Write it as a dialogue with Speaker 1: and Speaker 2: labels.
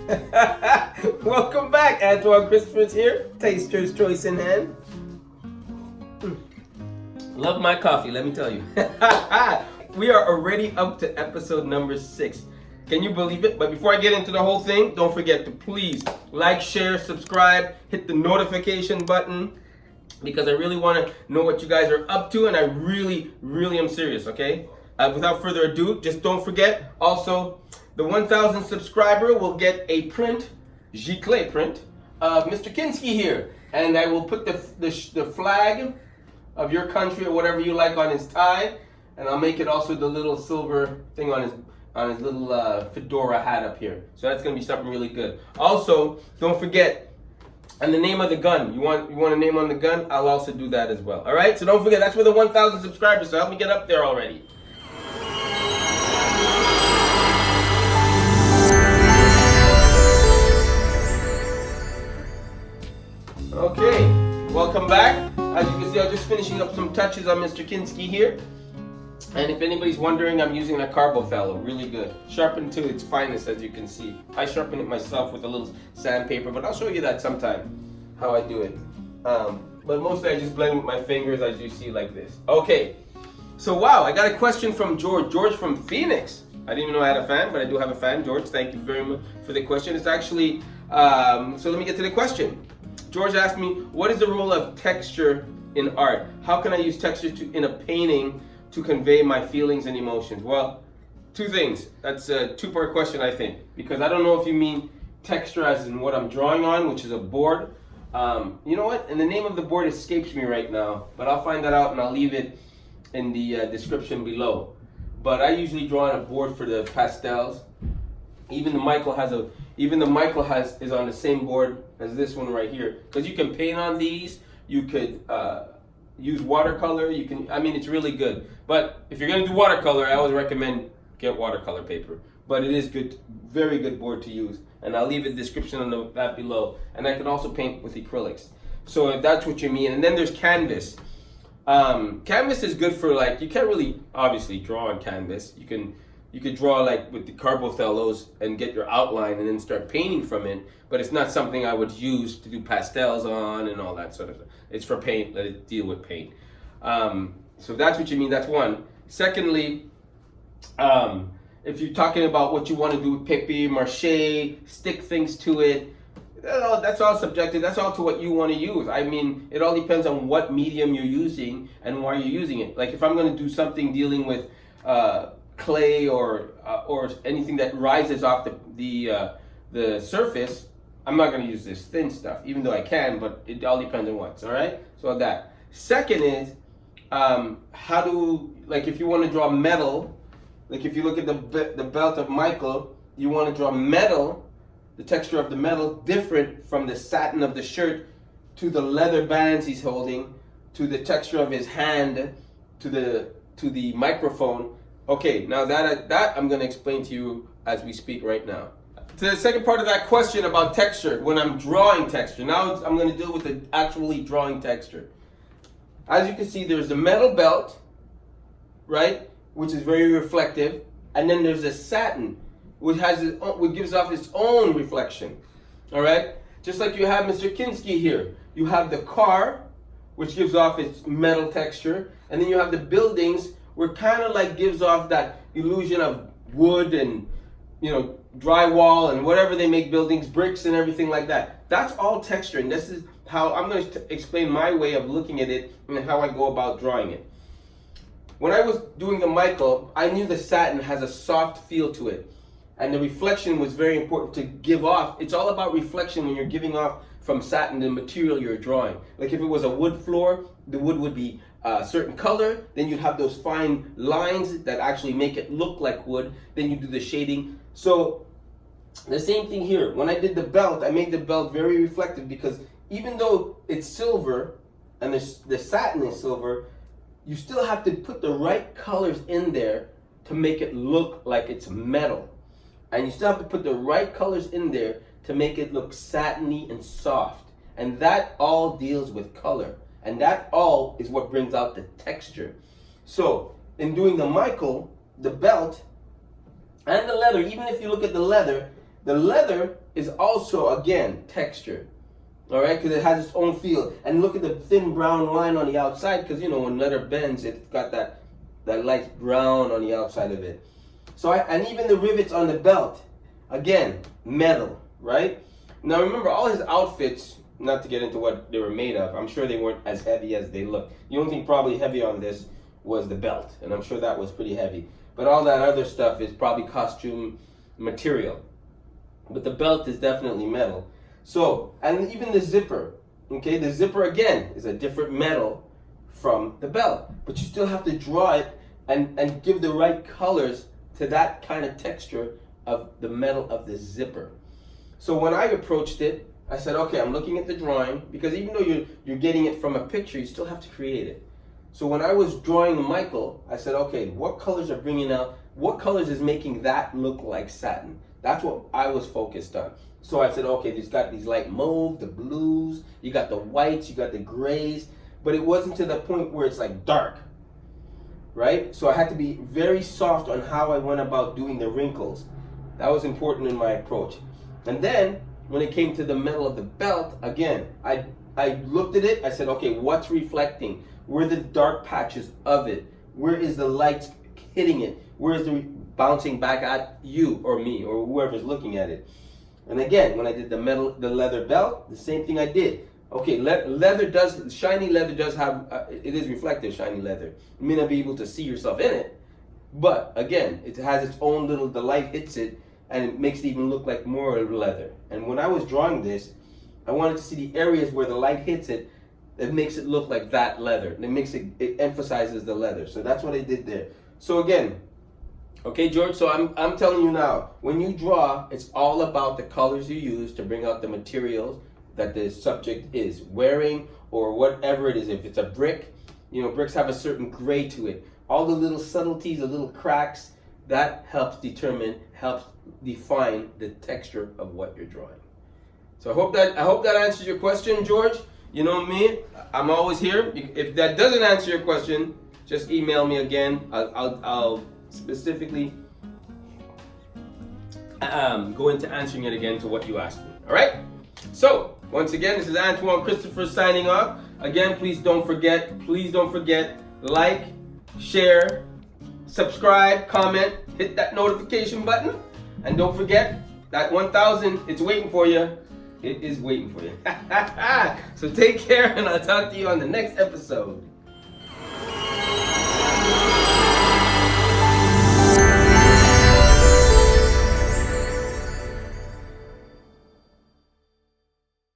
Speaker 1: Welcome back, Antoine. Christopher's here. Taster's choice in hand. Love my coffee, let me tell you. We are already up to episode number 6. Can you believe it? But before I get into the whole thing, don't forget to please like, share, subscribe, hit the notification button, because I really want to know what you guys are up to, and I really am serious, okay? Without further ado, just don't forget, also, the 1,000 subscriber will get a print, giclée print, of Mr. Kinski here. And I will put the flag of your country or whatever you like on his tie, and I'll make it also the little silver thing on his little fedora hat up here. So that's gonna be something really good. Also, don't forget, and the name of the gun. You want a name on the gun? I'll also do that as well. All right. So don't forget, that's for the 1,000 subscribers. So help me get up there already. Okay, welcome back. As you can see, I'm just finishing up some touches on Mr. Kinski here. And if anybody's wondering, I'm using a carbothello, really good. Sharpened to its finest, as you can see. I sharpen it myself with a little sandpaper, but I'll show you that sometime, how I do it. But mostly I just blend with my fingers, as you see, like this. Okay, so wow, I got a question from George. George from Phoenix. I didn't even know I had a fan, but I do have a fan. George, thank you very much for the question. It's actually, so let me get to the question. George asked me, what is the role of texture in art? How can I use texture in a painting to convey my feelings and emotions? Well, two things. That's a two-part question, I think, because I don't know if you mean texture as in what I'm drawing on, which is a board. You know what? And the name of the board escapes me right now, but I'll find that out and I'll leave it in the description below. But I usually draw on a board for the pastels. Even the Michael is on the same board as this one right here, because you can paint on these. You could use watercolor. It's really good. But if you're gonna do watercolor, I always recommend get watercolor paper. But it is good, very good board to use. And I'll leave a description on that below. And I can also paint with acrylics. So if that's what you mean. And then there's canvas. Canvas is good for, like, you can't really obviously draw on canvas. You could draw like with the carbothellos and get your outline and then start painting from it, but it's not something I would use to do pastels on and all that sort of stuff. It's for paint, let it deal with paint. So if that's what you mean, that's one. Secondly, if you're talking about what you want to do with papier-mâché, stick things to it, that's all subjective. That's all to what you want to use. I mean, it all depends on what medium you're using and why you're using it. Like if I'm going to do something dealing with clay or anything that rises off the surface, I'm not going to use this thin stuff, even though I can, but it all depends on what's, all right? So that. Second is, like if you want to draw metal, like if you look at the belt of Michael, you want to draw metal, the texture of the metal, different from the satin of the shirt, to the leather bands he's holding, to the texture of his hand, to the microphone. Okay, now that I'm going to explain to you as we speak right now. To the second part of that question about texture, when I'm drawing texture, now I'm going to deal with the actually drawing texture. As you can see, there's the metal belt, right, which is very reflective, and then there's a satin, which gives off its own reflection, all right? Just like you have Mr. Kinski here. You have the car, which gives off its metal texture, and then you have the buildings, where kind of like gives off that illusion of wood and, drywall and whatever they make buildings, bricks and everything like that. That's all texture, and this is how I'm going to explain my way of looking at it and how I go about drawing it. When I was doing the Michael, I knew the satin has a soft feel to it, and the reflection was very important to give off. It's all about reflection when you're giving off from satin the material you're drawing. Like if it was a wood floor, the wood would be a certain color, then you'd have those fine lines that actually make it look like wood, then you do the shading. So the same thing here. When I did the belt, I made the belt very reflective, because even though it's silver and the satin is silver, you still have to put the right colors in there to make it look like it's metal. And you still have to put the right colors in there to make it look satiny and soft. And that all deals with color. And that all is what brings out the texture. So in doing the Michael, the belt, and the leather, even if you look at the leather, The leather is also, again, texture. All right, because it has its own feel. And look at the thin brown line on the outside, because you know when leather bends, it's got that light brown on the outside of it. So, and even the rivets on the belt, again, metal, right? Now remember, all his outfits, not to get into what they were made of, I'm sure they weren't as heavy as they look. The only thing probably heavy on this was the belt, and I'm sure that was pretty heavy. But all that other stuff is probably costume material. But the belt is definitely metal. So, and even the zipper, okay, the zipper again is a different metal from the belt. But you still have to draw it and give the right colors to that kind of texture of the metal of the zipper. So when I approached it, I said, okay, I'm looking at the drawing, because even though you're getting it from a picture, you still have to create it. So when I was drawing Michael, I said, okay, what colors are bringing out, what colors is making that look like satin? That's what I was focused on. So I said, okay, there's got these light mauve, the blues, you got the whites, you got the grays, but it wasn't to the point where it's like dark, right? So I had to be very soft on how I went about doing the wrinkles. That was important in my approach. And then when it came to the metal of the belt, again, I looked at it, I said, okay, what's reflecting? Where are the dark patches of it? Where is the light hitting it? Where is the bouncing back at you or me or whoever's looking at it? And again, when I did the leather belt, the same thing I did. Okay, shiny leather does have, it is reflective, shiny leather. You may not be able to see yourself in it, but again, it has its own little, the light hits it, and it makes it even look like more leather. And when I was drawing this, I wanted to see the areas where the light hits it, that makes it look like that leather. It emphasizes the leather. So that's what I did there. So again, okay, George, so I'm telling you now, when you draw, it's all about the colors you use to bring out the materials that the subject is wearing, or whatever it is. If it's a brick, you know, bricks have a certain gray to it. All the little subtleties, the little cracks, that helps define the texture of what you're drawing. So I hope that answers your question, George. You know me, I'm always here. If that doesn't answer your question, just email me again. I'll specifically go into answering it again to what you asked me. All right? So, once again, this is Antoine Christopher signing off. Again, please don't forget, like, share, subscribe, comment, hit that notification button, and don't forget that 1,000, it's waiting for you. It is waiting for you. So take care, and I'll talk to you on the next episode.